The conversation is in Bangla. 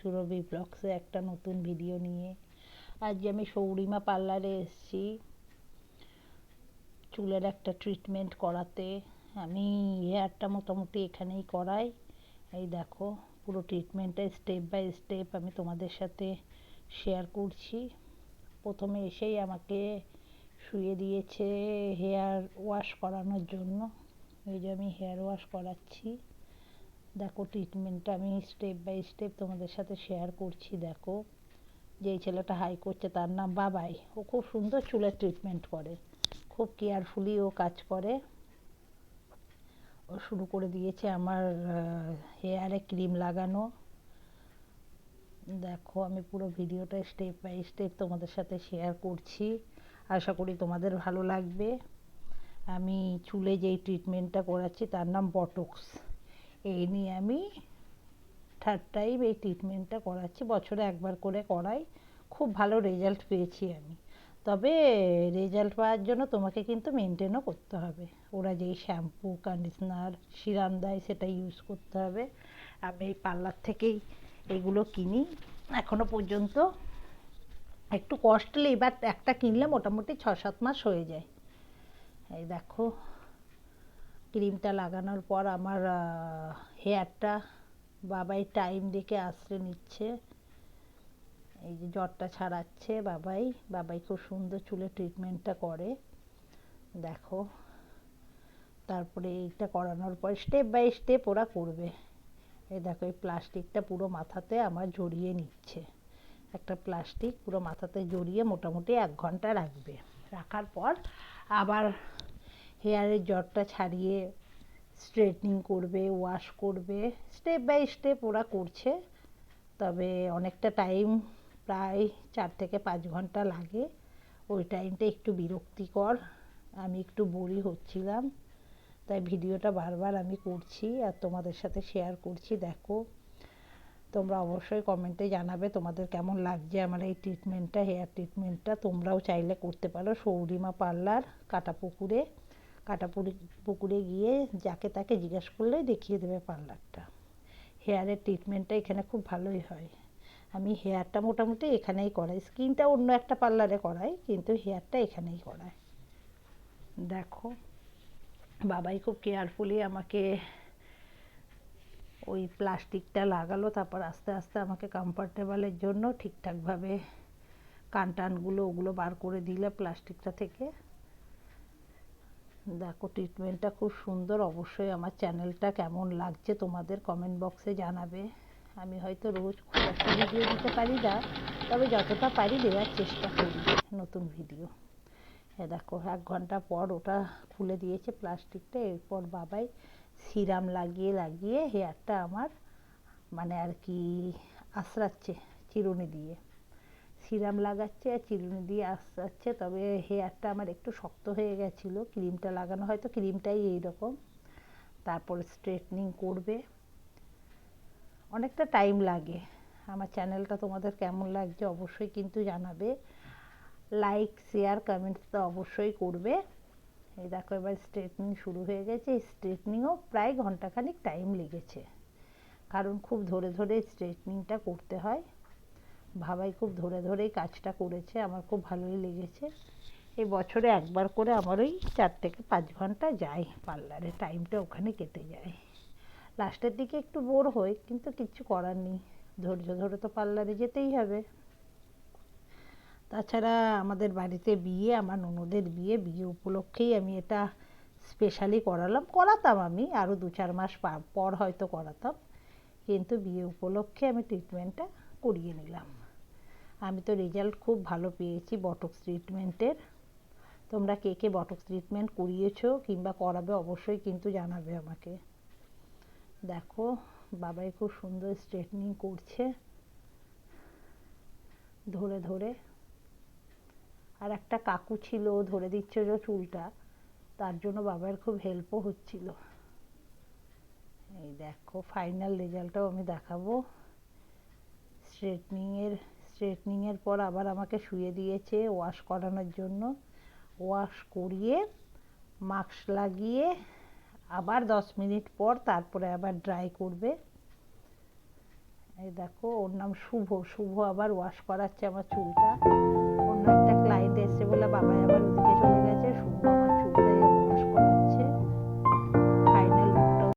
সুরভি ব্লগসে একটা নতুন ভিডিও নিয়ে। আজ আমি সৌরিমা পার্লারে এসেছি চুলের একটা ট্রিটমেন্ট করাতে। আমি হেয়ারটা মোটামুটি এখানেই করাই। এই দেখো পুরো ট্রিটমেন্টটা স্টেপ বাই স্টেপ আমি তোমাদের সাথে শেয়ার করছি। প্রথমে এসেই আমাকে শুয়ে দিয়েছে হেয়ার ওয়াশ করানোর জন্য। এই যে আমি হেয়ার ওয়াশ করাচ্ছি। দেখো ট্রিটমেন্টটা আমি স্টেপ বাই স্টেপ তোমাদের সাথে শেয়ার করছি। দেখো যেই ছেলেটা হাই করছে তার নাম বাবাই। ও খুব সুন্দর চুলের ট্রিটমেন্ট করে, খুব কেয়ারফুলি ও কাজ করে। ও শুরু করে দিয়েছে আমার হেয়ারে ক্রিম লাগানো। দেখো আমি পুরো ভিডিওটা স্টেপ বাই স্টেপ তোমাদের সাথে শেয়ার করছি, আশা করি তোমাদের ভালো লাগবে। আমি চুলে যেই ট্রিটমেন্টটা করাচ্ছি তার নাম বটক্স। এই নিয়ে আমি থার্ড টাইম এই ট্রিটমেন্টটা করাচ্ছি, বছরে একবার করে করাই। খুব ভালো রেজাল্ট পেয়েছি আমি। তবে রেজাল্ট পাওয়ার জন্য তোমাকে কিন্তু মেনটেনও করতে হবে। ওরা যেই শ্যাম্পু কন্ডিশনার সিরাম দেয় সেটা ইউজ করতে হবে। আমি এই পার্লার থেকেই এগুলো কিনি। এখনও পর্যন্ত একটু কস্টলি, বাট একটা কিনলে মোটামুটি 6-7 মাস হয়ে যায়। এই দেখো ক্রিমটা লাগানোর পর আমার হেয়ারটা বাবাই টাইম দেখে আশ্রে নিচ্ছে। এই যে জ্বরটা ছাড়াচ্ছে বাবাই। বাবাই খুব সুন্দর চুলে ট্রিটমেন্টটা করে। দেখো তারপরে এইটা করানোর পর স্টেপ বাই স্টেপ ওরা করবে। এই দেখো এই প্লাস্টিকটা পুরো মাথাতে আমার জড়িয়ে নিচ্ছে। একটা প্লাস্টিক পুরো মাথাতে জড়িয়ে মোটামুটি 1 ঘন্টা রাখবে। রাখার পর আবার হেয়ারের জ্বরটা ছাড়িয়ে স্ট্রেটনিং করবে, ওয়াশ করবে। স্টেপ বাই স্টেপ ওরা করছে। তবে অনেকটা টাইম, প্রায় 4 থেকে 5 ঘন্টা লাগে। ওই টাইমটা একটু বিরক্তিকর, আমি একটু বোরই হচ্ছিলাম, তাই ভিডিওটা বারবার আমি করছি আর তোমাদের সাথে শেয়ার করছি। দেখো তোমরা অবশ্যই কমেন্টে জানাবে তোমাদের কেমন লাগছে আমার এই ট্রিটমেন্টটা, হেয়ার ট্রিটমেন্টটা। তোমরাও চাইলে করতে পারো সৌরিমা পার্লার, কাটাপুকুরে গিয়ে যাকে তাকে জিজ্ঞেস করলেই দেখিয়ে দেবে পার্লারটা। হেয়ারের ট্রিটমেন্টটা এখানে খুব ভালোই হয়। আমি হেয়ারটা মোটামুটি এখানেই করাই, স্কিনটা অন্য একটা পার্লারে করাই, কিন্তু হেয়ারটা এখানেই করাই। দেখো বাবাই খুব কেয়ারফুলি আমাকে ওই প্লাস্টিকটা লাগালো, তারপর আস্তে আস্তে আমাকে কমফর্টেবলের জন্য ঠিকঠাকভাবে কানটানগুলো ওগুলো বার করে দিলে প্লাস্টিকটা থেকে। দেখো ট্রিটমেন্টটা খুব সুন্দর। অবশ্যই আমার চ্যানেলটা কেমন লাগছে তোমাদের কমেন্ট বক্সে জানাবে। আমি হয়তো রোজ খুব একটা ভিডিও দিতে পারি না, তবে যতটা পারি দেওয়ার চেষ্টা করি নতুন ভিডিও। দেখো 1 ঘন্টা পর ওটা খুলে দিয়েছে প্লাস্টিকটা। এরপর বাবাই সিরাম লাগিয়ে লাগিয়ে হেয়ারটা আমার মানে আর কি আঁচড়াচ্ছে চিরুনি দিয়ে। সিরাম লাগাচ্ছে আর চিরুনি দিয়ে আঁচড়াচ্ছে। তবে হেয়ারটা আমার একটু শক্ত হয়ে গেছিলো, ক্রিমটা লাগানো, হয়তো ক্রিমটাই এইরকম। তারপরে স্ট্রেটনিং করবে, অনেকটা টাইম লাগে। আমার চ্যানেলটা তোমাদের কেমন লাগছে অবশ্যই কিন্তু জানাবে। লাইক শেয়ার কমেন্টস তো অবশ্যই করবে। এই দেখো এবার স্ট্রেটনিং শুরু হয়ে গেছে। এই স্ট্রেটনিংও প্রায় ঘন্টাখানিক টাইম লেগেছে, কারণ খুব ধরে ধরে স্ট্রেটনিংটা করতে হয়। বাবাই খুব ধরে ধরেই কাজটা করেছে, আমার খুব ভালোই লেগেছে। এই বছরে একবার করে আমার ওই 4 থেকে 5 ঘন্টা যায় পার্লারে, টাইমটা ওখানে কেটে যায়। লাস্টের দিকে একটু বোর হই, কিন্তু কিচ্ছু করার নেই, ধৈর্য ধরে তো পার্লারে যেতেই হবে। তাছাড়া আমাদের বাড়িতে বিয়ে, আমার ননদের বিয়ে, বিয়ে উপলক্ষেই আমি এটা স্পেশালি করাতাম আমি আরও 2-4 মাস পর হয়তো করাতাম, কিন্তু বিয়ে উপলক্ষে আমি ট্রিটমেন্টটা করিয়ে নিলাম। আমি তো রেজাল্ট খুব ভালো পেয়েছি বটক্স ট্রিটমেন্টের। তোমরা কে কে বটক্স ট্রিটমেন্ট করিয়েছো কিংবা করাবে অবশ্যই কিন্তু জানাবে আমাকে। দেখো বাবাই খুব সুন্দর স্ট্রেটনিং করছে ধরে ধরে। আর একটা কাকু ছিল ধরে দিচ্ছিল চুলটা, তার জন্য বাবার খুব হেল্পও হচ্ছিল। এই দেখো ফাইনাল রেজাল্টটাও আমি দেখাবো। স্ট্রেটনিংয়ের পর আবার আমাকে শুয়ে দিয়েছে ওয়াশ করানোর জন্য। ওয়াশ করিয়ে মাস্ক লাগিয়ে আবার 10 মিনিট পর তারপরে আবার ড্রাই করবে। এই দেখো, ওর নাম শুভ। শুভ আবার ওয়াশ করাচ্ছে আমার চুলটা। অন্য একটা ক্লায়েন্ট এসছে বলে বাবাই আবার ওদিকে চলে